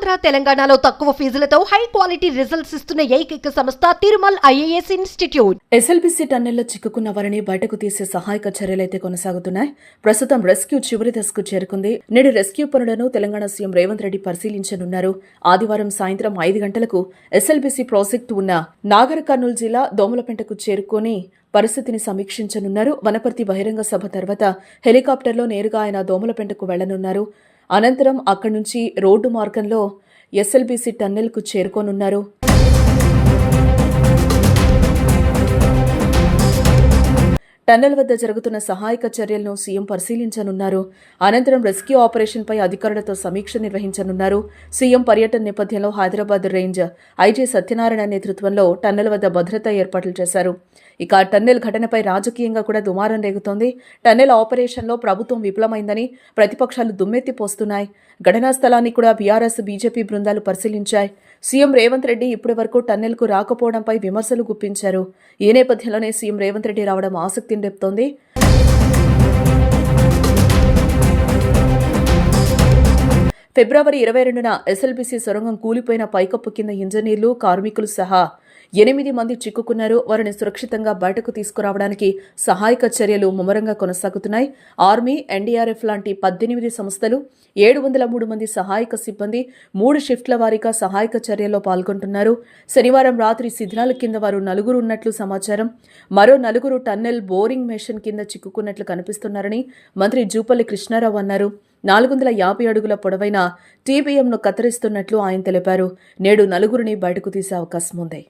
ఆంధ్ర తెలంగాణలో తక్కువ ఫీజులతో high quality results ఇస్తున్న ఏకైక సంస్థ తిరుమల్ ఐఏఎస్ ఇన్స్టిట్యూట్. ఎస్ఎల్బీసీ టన్నెల్లో చిక్కుకున్న వారిని బయటకు తీసే సహాయక చర్యలైతే కొనసాగుతున్నాయి. ప్రస్తుతం రెస్క్యూ చివరి దశకు చేరుకుంది. నేడు రెస్క్యూ పనులను తెలంగాణ సీఎం రేవంత్ రెడ్డి పరిశీలించనున్నారు. ఆదివారం సాయంత్రం 5 గంటలకు ఎస్ఎల్బీసీ ప్రాజెక్టు ఉన్న నాగర్ కర్నూలు జిల్లా దోమలపెంటకు చేరుకొని పరిస్థితిని సమీక్షించనున్నారు. వనపర్తి బహిరంగ సభ తర్వాత హెలికాప్టర్లో నేరుగా ఆయన దోమలపెంటకు వెళ్లనున్నారు. అనంతరం అక్కడి నుంచి రోడ్డు మార్గంలో ఎస్ఎల్బీసీ టన్నెల్కు చేరుకోనున్నారు. టన్నెల్ వద్ద జరుగుతున్న సహాయక చర్యలను సీఎం పరిశీలించనున్నారు. అనంతరం రెస్క్యూ ఆపరేషన్పై అధికారులతో సమీక్ష నిర్వహించనున్నారు. సీఎం పర్యటన నేపథ్యంలో హైదరాబాద్ రేంజ్ ఐజీ సత్యనారాయణ నేతృత్వంలో టన్నెల్ వద్ద భద్రతా ఏర్పాట్లు చేశారు. ఇక టన్నెల్ ఘటనపై రాజకీయంగా కూడా దుమారం రేగుతోంది. టన్నెల్ ఆపరేషన్లో ప్రభుత్వం విఫలమైందని ప్రతిపక్షాలు దుమ్మెత్తిపోస్తున్నాయి. ఘటనా స్థలాన్ని కూడా బీఆర్ఎస్ బీజేపీ బృందాలు పరిశీలించాయి. సీఎం రేవంత్ రెడ్డి ఇప్పటి వరకు టన్నెల్కు రాకపోవడంపై విమర్శలు గుప్పించారు. ఈ నేపథ్యంలోనే సీఎం రేవంత్ రెడ్డి రావడం ఆసక్తిని రేపుతోంది. ఫిబ్రవరి 22న ఎస్ఎల్బీసీ సొరంగం కూలిపోయిన పైకప్పు కింద ఇంజనీర్లు, కార్మికులు సహా 8 మంది చిక్కుకున్నారు. వారిని సురక్షితంగా బయటకు తీసుకురావడానికి సహాయక చర్యలు ముమ్మరంగా కొనసాగుతున్నాయి. ఆర్మీ, ఎన్డీఆర్ఎఫ్ లాంటి 18 సంస్థలు, 703 మంది సహాయక సిబ్బంది 3 షిఫ్ట్ల వారీగా సహాయక చర్యల్లో పాల్గొంటున్నారు. శనివారం రాత్రి శిథిలాల కింద వారు 4 ఉన్నట్లు సమాచారం. మరో 4 టన్నెల్ బోరింగ్ మెషిన్ కింద చిక్కుకున్నట్లు కనిపిస్తున్నారని మంత్రి జూపల్లి కృష్ణారావు అన్నారు. 450 అడుగుల పొడవైన టీబీఎంను కత్తిరిస్తున్నట్లు ఆయన తెలిపారు. నేడు 4 బయటకు తీసే అవకాశం ఉంది.